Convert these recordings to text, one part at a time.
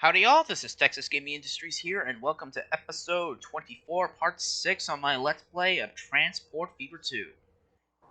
Howdy y'all, this is Texas Gaming Industries here, and welcome to episode 24, part 6 on my Let's Play of Transport Fever 2.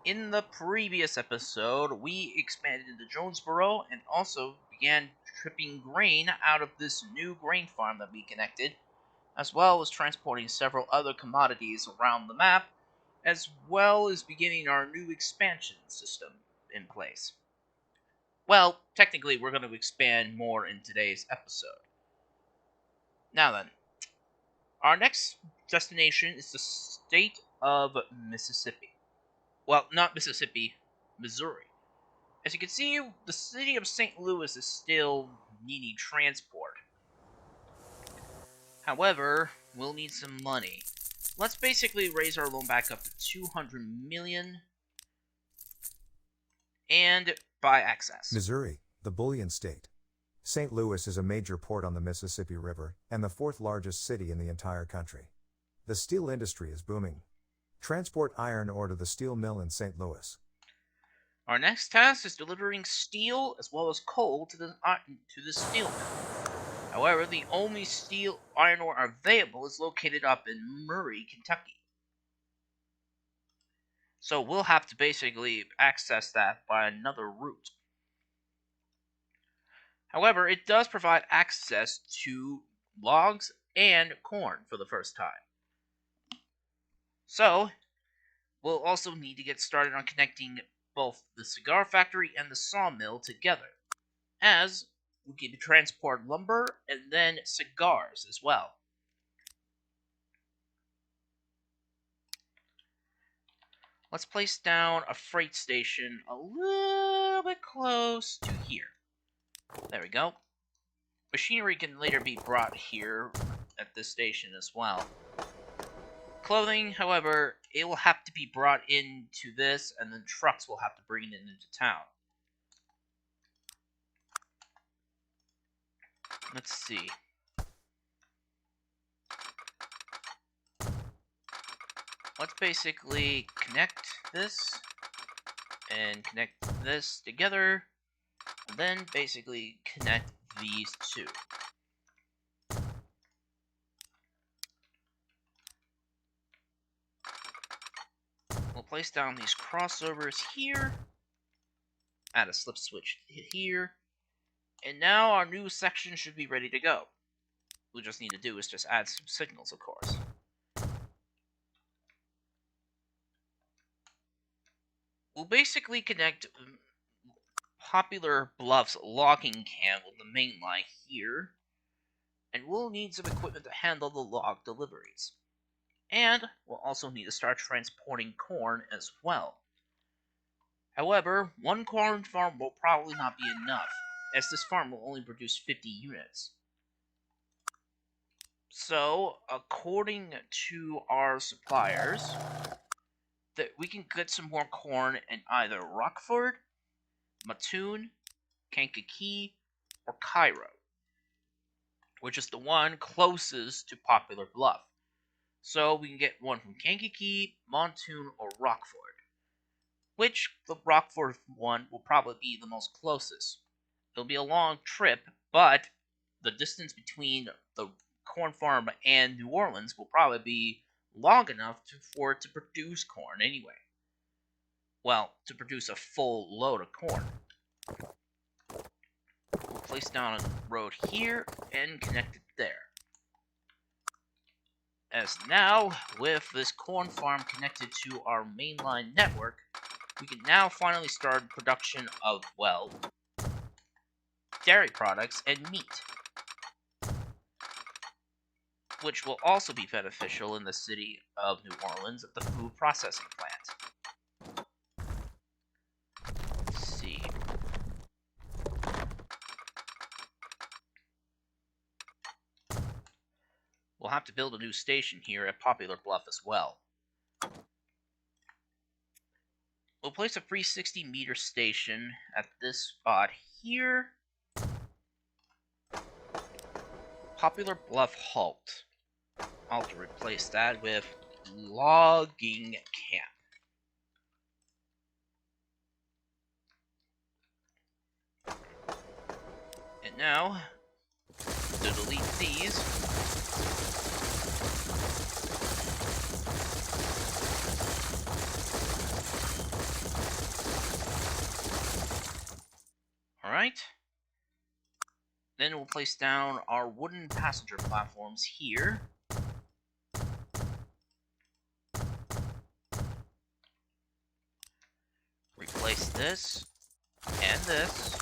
In the previous episode, we expanded into Jonesboro and also began shipping grain out of this new grain farm that we connected, as well as transporting several other commodities around the map, as well as beginning our new expansion system in place. Well, technically we're going to expand more in today's episode. Now then, our next destination is the state of Mississippi. Well, not Mississippi, Missouri. As you can see, the city of St. Louis is still needing transport. However, we'll need some money. Let's basically raise our loan back up to 200 million and buy access. Missouri, the bullion state. St. Louis is a major port on the Mississippi River and the fourth largest city in the entire country. The steel industry is booming. Transport iron ore to the steel mill in St. Louis. Our next task is delivering steel as well as coal to the steel mill. However, the only steel iron ore available is located up in Murray, Kentucky. So we'll have to basically access that by another route. However, it does provide access to logs and corn for the first time. So, we'll also need to get started on connecting both the cigar factory and the sawmill together, as we can transport lumber and then cigars as well. Let's place down a freight station a little bit close to here. There we go. Machinery can later be brought here at this station as well. Clothing, however, it will have to be brought into this, and then trucks will have to bring it into town. Let's see. Let's basically connect this and connect this together, and then basically connect these two. We'll place down these crossovers here, add a slip switch here, and now our new section should be ready to go. What we just need to do is just add some signals, of course. We'll basically connect Popular Bluff's logging camp with the main line here, and we'll need some equipment to handle the log deliveries. And we'll also need to start transporting corn as well. However, one corn farm will probably not be enough, as this farm will only produce 50 units. So, according to our suppliers, that we can get some more corn in either Rockford, Mattoon, Kankakee, or Cairo, which is the one closest to Popular Bluff. So we can get one from Kankakee, Mattoon, or Rockford, which the Rockford one will probably be the most closest. It'll be a long trip, but the distance between the corn farm and New Orleans will probably be long enough for it to produce corn anyway. Well, to produce a full load of corn. We'll place down a road here and connect it there. As now, with this corn farm connected to our mainline network, we can now finally start production of, well, dairy products and meat, which will also be beneficial in the city of New Orleans at the food processing plant. Let's see. We'll have to build a new station here at Popular Bluff as well. We'll place a 360-meter station at this spot here. Popular Bluff Halt. I'll have to replace that with Logging Camp. And now, these. Alright. Then we'll place down our wooden passenger platforms here. Replace this and this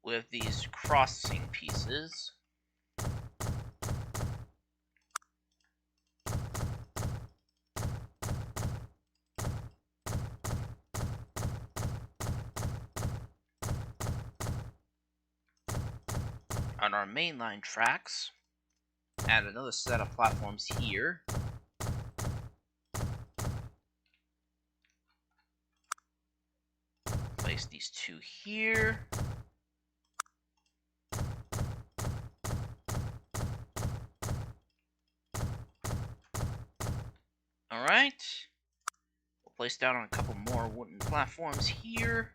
with these crossing pieces. On our mainline tracks, add another set of platforms here. Place these two here. Alright. We'll place down a couple more wooden platforms here.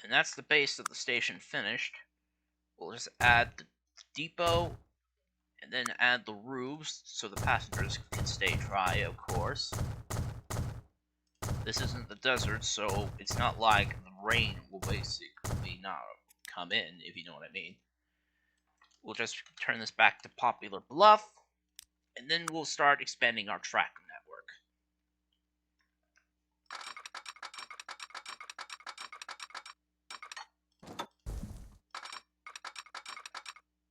And that's the base of the station finished. We'll just add the depot, and then add the roofs so the passengers can stay dry, of course. This isn't the desert, so it's not like the rain will basically not come in, if you know what I mean. We'll just turn this back to Popular Bluff, and then we'll start expanding our track network.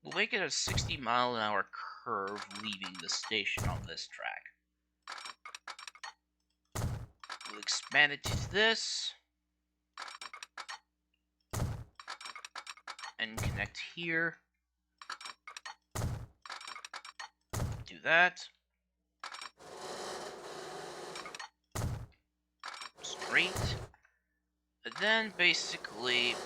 We'll make it a 60-mile-an-hour curve leaving the station on this track. We'll expand it to this, and connect here. Do that. Straight. And then basically,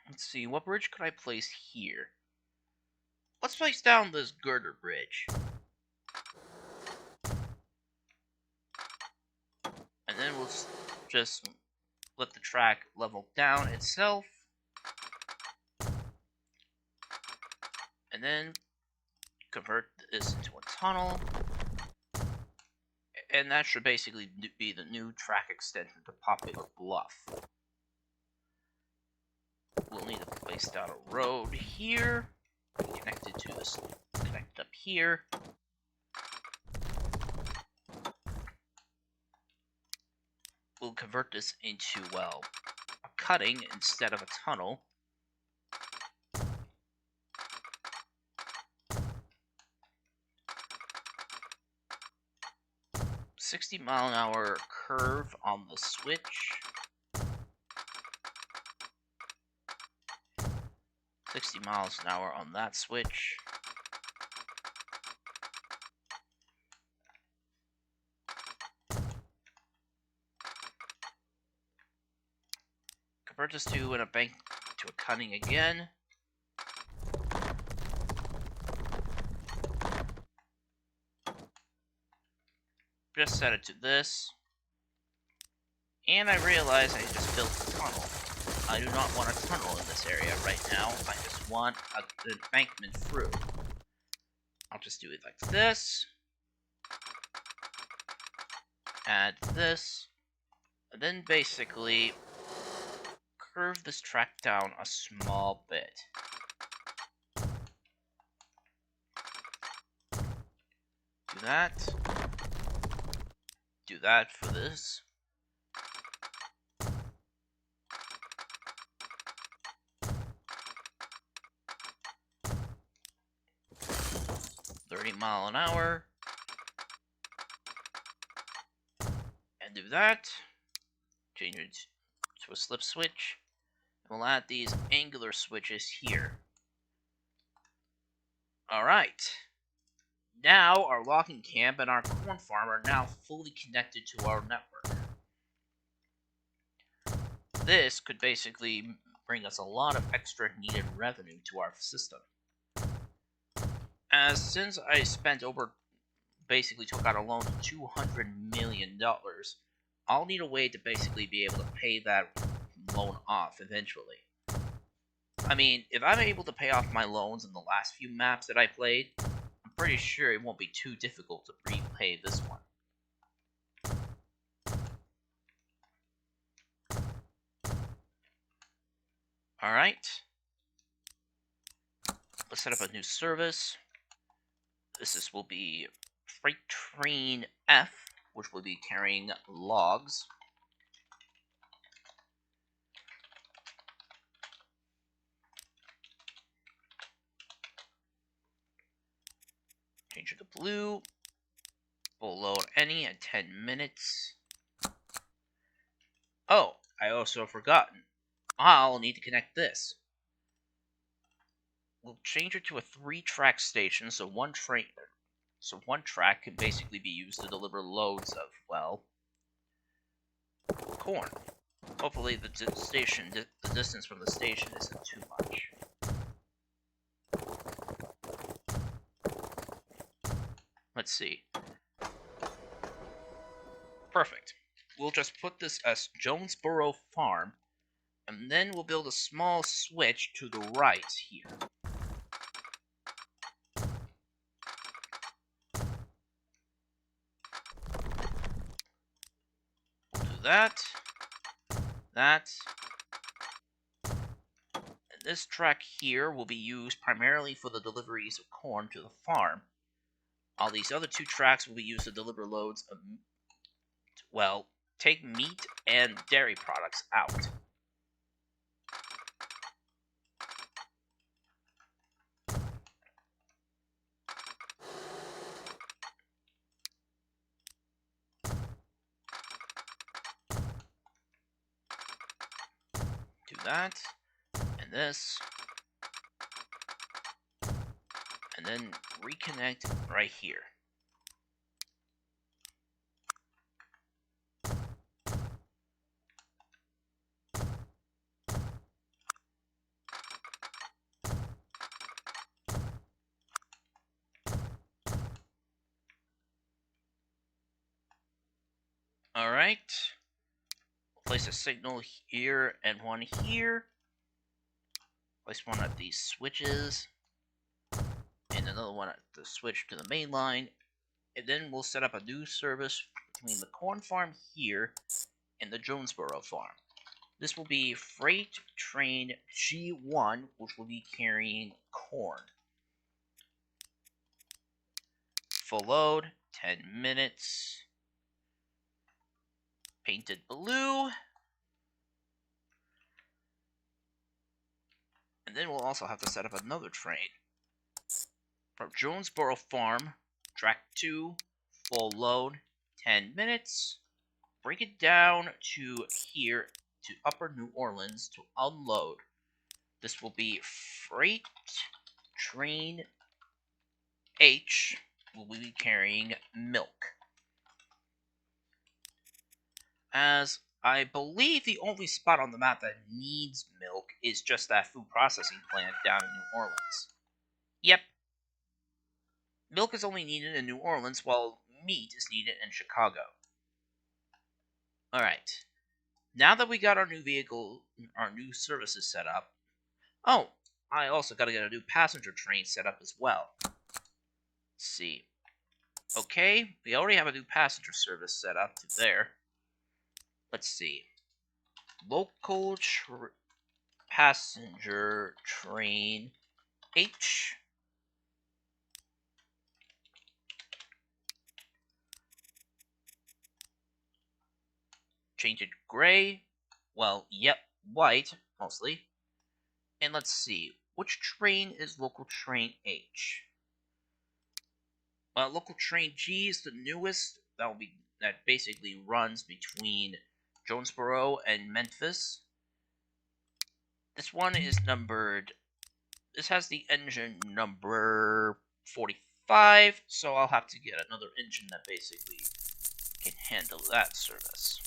let's see, what bridge could I place here? Let's place down this Girder Bridge. And then we'll just let the track level down itself. And then convert this into a tunnel. And that should basically be the new track extension to Popular Bluff. We'll need to place down a road here. Connected to this, connect up here. We'll convert this into, well, a cutting instead of a tunnel. $60-mile-an-hour curve on the switch. 60 miles an hour on that switch. Convert this to a bank to a cutting again. Just set it to this. And I realize I just built a tunnel. I do not want a tunnel in this area right now. I just want an embankment through. I'll just do it like this. Add this. And then basically curve this track down a small bit. Do that. Do that for this. $30 an hour. And do that. Change it to a slip switch. And we'll add these angular switches here. Alright. Now our logging camp and our corn farm are now fully connected to our network. This could basically bring us a lot of extra needed revenue to our system. As since I spent basically took out a loan of $200 million I'll need a way to basically be able to pay that loan off eventually. I mean, if I'm able to pay off my loans in the last few maps that I played, I'm pretty sure it won't be too difficult to repay this one. Alright. Let's set up a new service. This will be Freight Train F, which will be carrying logs. Change it to blue. We'll load any at 10 minutes. Oh, I also forgotten. I'll need to connect this. We'll change it to a 3-track station, so one track can basically be used to deliver loads of, well, corn. Hopefully the distance from the station isn't too much. Let's see. Perfect. We'll just put this as Jonesboro Farm, and then we'll build a small switch to the right here. We'll do that. And this track here will be used primarily for the deliveries of corn to the farm. All these other 2 tracks will be used to deliver loads of, well, take meat and dairy products out. Do that, and this, and then reconnect right here. Alright. Place a signal here and one here. Place one at these switches. And another one at the switch to the main line. And then we'll set up a new service between the corn farm here and the Jonesboro farm. This will be Freight Train G1, which will be carrying corn. Full load, 10 minutes. Painted blue. And then we'll also have to set up another train. From Jonesboro Farm, track 2, full load, 10 minutes. Bring it down to here, to Upper New Orleans to unload. This will be Freight Train H, will be carrying milk. As I believe the only spot on the map that needs milk is just that food processing plant down in New Orleans. Yep. Milk is only needed in New Orleans, while meat is needed in Chicago. Alright. Now that we got our new vehicle, our new services set up. Oh, I also gotta get a new passenger train set up as well. Let's see. Okay, we already have a new passenger service set up to there. Let's see. Local passenger train H. Change it gray. Well, yep, white, mostly. And let's see. Which train is local train H? Local train G is the newest. That basically runs between Jonesboro and Memphis. This one is numbered. This has the engine number 45, so I'll have to get another engine that basically can handle that service.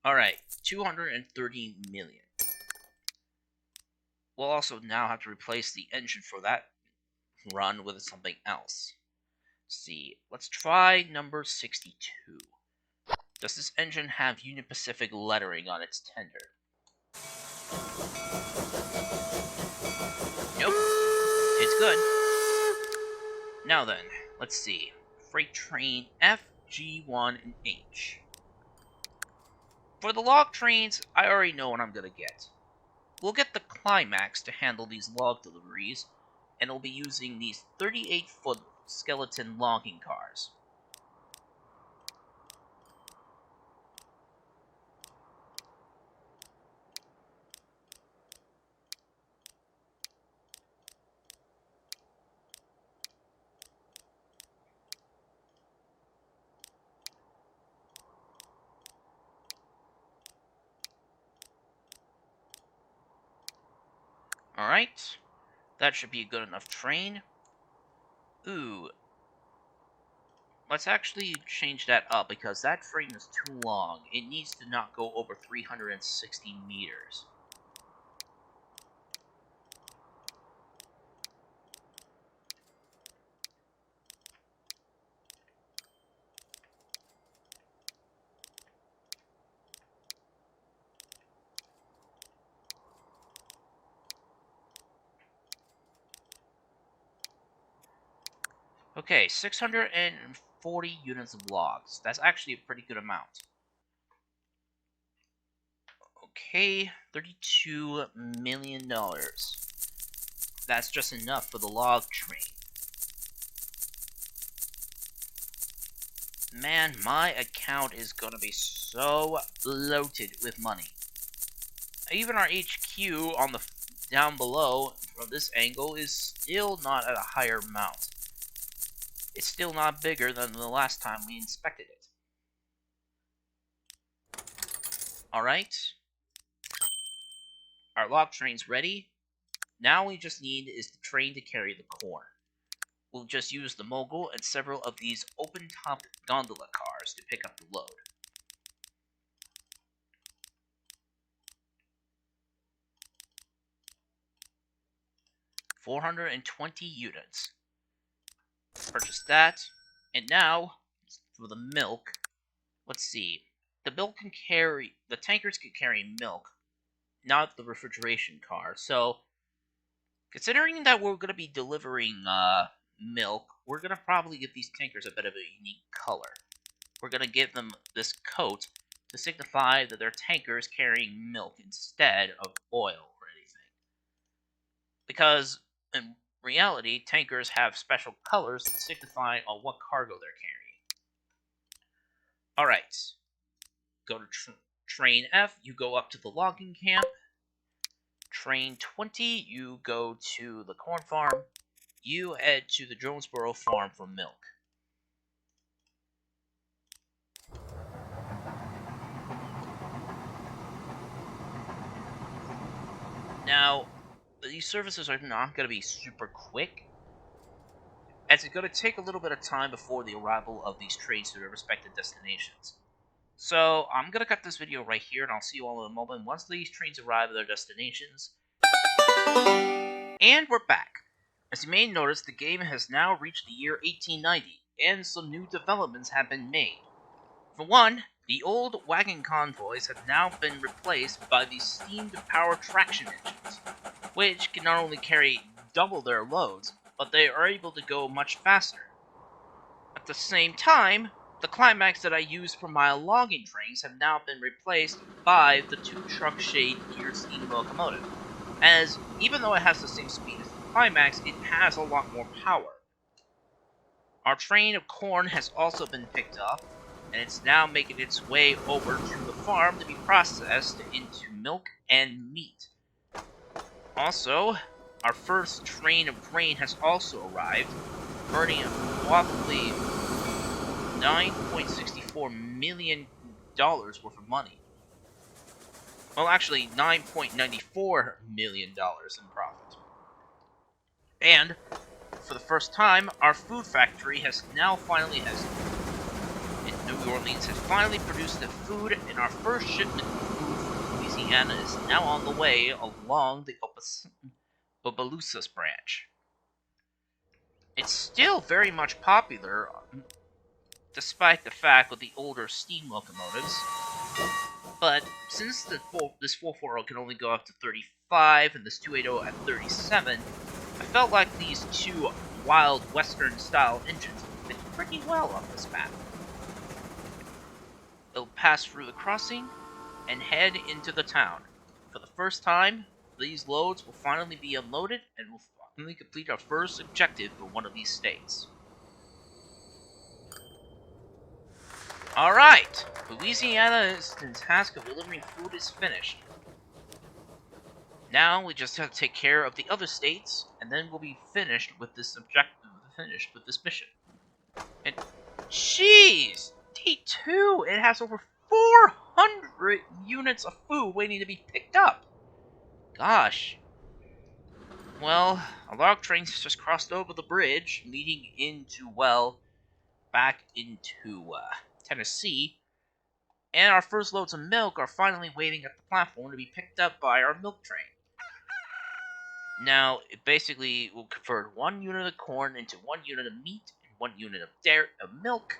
Alright, 230 million. We'll also now have to replace the engine for that run with something else. Let's see, let's try number 62. Does this engine have Union Pacific lettering on its tender? Nope, it's good. Now then, let's see. Freight train F, G1, and H. For the log trains, I already know what I'm gonna get. We'll get the Climax to handle these log deliveries, and we'll be using these 38-foot skeleton logging cars. Alright, that should be a good enough train. Ooh, let's actually change that up because that frame is too long. It needs to not go over 360 meters. Okay, 640 units of logs. That's actually a pretty good amount. Okay, $32 million. That's just enough for the log train. Man, my account is gonna be so bloated with money. Even our HQ on the down below from this angle is still not at a higher amount. It's still not bigger than the last time we inspected it. Alright. Our log train's ready. Now we just need is the train to carry the corn. We'll just use the mogul and several of these open-top gondola cars to pick up the load. $420 units. Purchase that. And now, for the milk, let's see. The tankers can carry milk, not the refrigeration car. So, considering that we're going to be delivering milk, we're going to probably give these tankers a bit of a unique color. We're going to give them this coat to signify that they're tankers carrying milk instead of oil or anything. Because, in reality, tankers have special colors that signify on what cargo they're carrying. Alright. Go to train F, you go up to the logging camp. Train 20, you go to the corn farm. You head to the Jonesboro farm for milk. Now, these services are not going to be super quick, as it's going to take a little bit of time before the arrival of these trains to their respective destinations. So, I'm going to cut this video right here, and I'll see you all in a moment once these trains arrive at their destinations. And we're back. As you may notice, the game has now reached the year 1890, and some new developments have been made. For one, the old wagon convoys have now been replaced by these steam-powered traction engines, which can not only carry double their loads, but they are able to go much faster. At the same time, the Climax that I used for my logging trains have now been replaced by the two-truck shade geared steam locomotive, as even though it has the same speed as the Climax, it has a lot more power. Our train of corn has also been picked up, and it's now making its way over to the farm to be processed into milk and meat. Also, our first train of grain has also arrived, earning roughly $9.64 million worth of money. Well, actually, $9.94 million in profit. And, for the first time, our food factory in New Orleans has finally produced the food, and our first shipment of food from Louisiana is now on the way along the Opelousas branch. It's still very much popular, despite the fact with the older steam locomotives. But since this 440 can only go up to 35 and this 280 at 37, I felt like these two wild western style engines fit pretty well on this map. It'll pass through the crossing and head into the town. For the first time, these loads will finally be unloaded and we'll finally complete our first objective for one of these states. Alright, Louisiana's task of delivering food is finished. Now we just have to take care of the other states, and then we'll be finished with this mission. And jeez, T2, it has over 400 units of food waiting to be picked up. Gosh. Well, a log train's just crossed over the bridge, leading into, well, back into Tennessee, and our first loads of milk are finally waiting at the platform to be picked up by our milk train. Now, it basically will convert 1 unit of corn into 1 unit of meat and 1 unit of milk,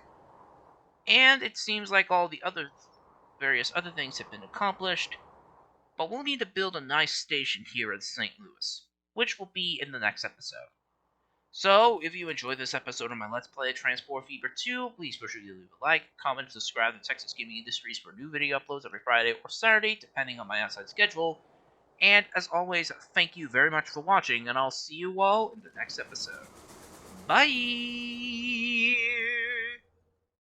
and it seems like all the various other things have been accomplished, but we'll need to build a nice station here in St. Louis, which will be in the next episode. So, if you enjoyed this episode of my Let's Play Transport Fever 2, please be sure to leave a like, comment, and subscribe to Texas Gaming Industries for new video uploads every Friday or Saturday, depending on my outside schedule. And as always, thank you very much for watching, and I'll see you all in the next episode. Bye!